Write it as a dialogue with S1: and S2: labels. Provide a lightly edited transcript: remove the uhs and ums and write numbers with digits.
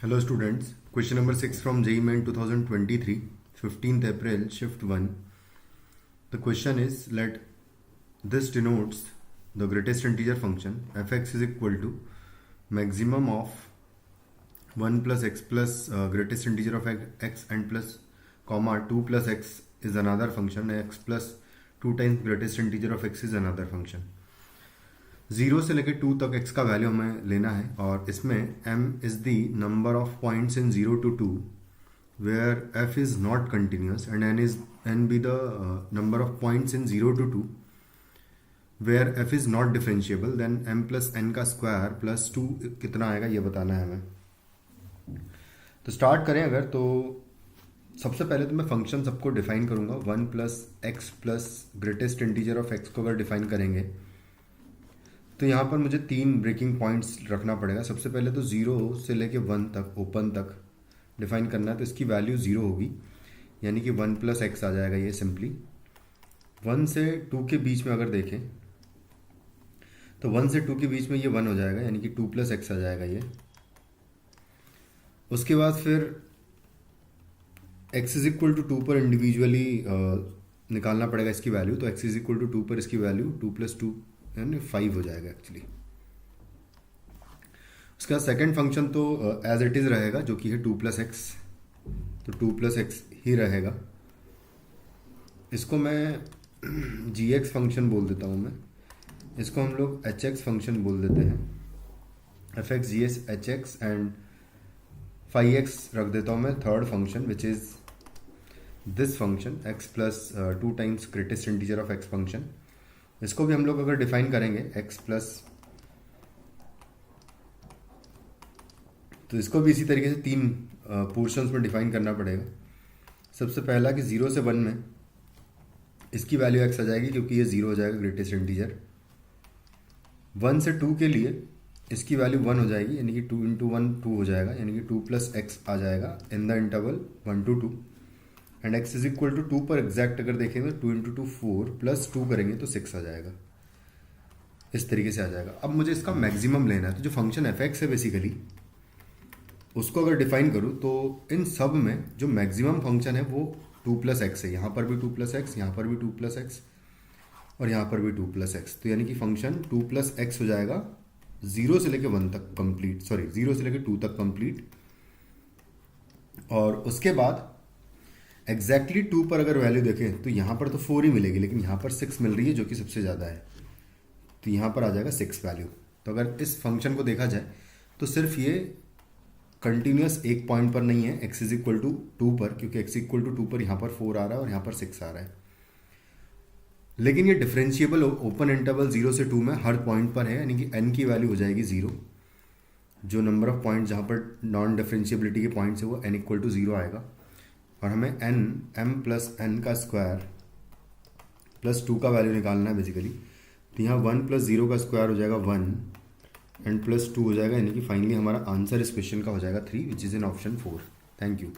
S1: Hello students, question number 6 from JEE Main 2023, 15th April, shift 1. The question is, let this denotes the greatest integer function fx is equal to maximum of 1 plus x plus greatest integer of x and plus comma 2 plus x is another function, x plus 2 times greatest integer of x is another function. 0 से लेकर 2 तक x का value हमें लेना है और इसमें m is the number of points in 0 to 2 where f is not continuous and n be the number of points in 0 to 2 where f is not differentiable. Then m plus n का square plus 2 कितना आएगा ये बताना है हमें. तो start करें अगर, तो सबसे पहले तो मैं फंक्शन सबको डिफाइन करूंगा. 1 plus x plus greatest integer of x को अगर डिफाइन करेंगे तो यहाँ पर मुझे 3 ब्रेकिंग पॉइंट्स रखना पड़ेगा. सबसे पहले तो 0 से लेके 1 तक ओपन तक डिफाइन करना है, तो इसकी वैल्यू 0 होगी, यानी कि 1 प्लस एक्स आ जाएगा ये सिंपली. 1 से 2 के बीच में अगर देखें तो 1 से 2 के बीच में ये 1 हो जाएगा, यानी कि 2 प्लस एक्स आ जाएगा ये. उसके बाद फिर x इज इक्वल टू 2 पर इंडिविजुअली निकालना पड़ेगा इसकी वैल्यू. तो x इज इक्वल टू 2 पर इसकी वैल्यू 2 प्लस 2 यानी 5 हो जाएगा एक्चुअली. उसका सेकंड फंक्शन तो एज इट इज रहेगा, जो कि है 2 प्लस एक्स. तो 2 प्लस एक्स ही रहेगा. इसको मैं जी एक्स फंक्शन बोल देता हूँ. मैं इसको हम लोग एच एक्स फंक्शन बोल देते हैं. F x G S H x and 5x रख देता हूँ मैं third function, which is this function x plus 2 times greatest integer of x function. इसको भी हम लोग अगर डिफाइन करेंगे x प्लस, तो इसको भी इसी तरीके से 3 पोर्शंस में डिफाइन करना पड़ेगा. सबसे पहला कि 0 से 1 में इसकी वैल्यू x आ जाएगी, क्योंकि ये 0 हो जाएगा ग्रेटेस्ट इंटीजर. 1 से 2 के लिए इसकी वैल्यू 1 हो जाएगी, यानी कि 2 इंटू 1 2 हो जाएगा, यानी कि 2 प्लस एक्स आ जाएगा in the interval 1 to 2. And x is equal to 2 पर एग्जैक्ट अगर देखेंगे तो 2 इंटू 2 4 प्लस 2 करेंगे तो 6 आ जाएगा. इस तरीके से आ जाएगा. अब मुझे इसका मैक्सिमम लेना है, तो जो फंक्शन एफ एक्स है बेसिकली उसको अगर डिफाइन करूँ तो इन सब में जो मैक्सिमम फंक्शन है वो 2 प्लस एक्स है. यहाँ पर भी 2 प्लस एक्स, यहाँ पर भी 2 प्लस एक्स और यहाँ पर भी 2 प्लस एक्स. तो यानी कि फंक्शन 2 प्लस एक्स हो जाएगा 0 से लेके 1 तक कंप्लीट, 0 से लेके 2 तक कंप्लीट. और उसके बाद एग्जैक्टली 2 पर अगर वैल्यू देखें तो यहाँ पर तो 4 ही मिलेगी, लेकिन यहाँ पर 6 मिल रही है जो कि सबसे ज़्यादा है. तो यहाँ पर आ जाएगा 6 वैल्यू. तो अगर इस फंक्शन को देखा जाए तो सिर्फ ये कंटिन्यूस एक पॉइंट पर नहीं है, x इज इक्वल टू 2 पर, क्योंकि x इक्वल टू 2 पर यहाँ पर 4 आ रहा है और यहाँ पर 6 आ रहा है. लेकिन ये डिफरेंशिएबल ओपन इंटरवल 0 से 2 में हर पॉइंट पर है, यानी कि n की वैल्यू हो जाएगी 0. जो नंबर ऑफ पॉइंट जहाँ पर नॉन डिफरेंशिएबिलिटी के पॉइंट्स है वो n इक्वल टू 0 आएगा. और हमें m प्लस n का स्क्वायर प्लस 2 का वैल्यू निकालना है बेसिकली. तो यहाँ 1 प्लस 0 का स्क्वायर हो जाएगा 1 एंड प्लस 2 हो जाएगा, यानी कि फाइनली हमारा आंसर इस क्वेश्चन का हो जाएगा 3, which is in option 4. Thank you.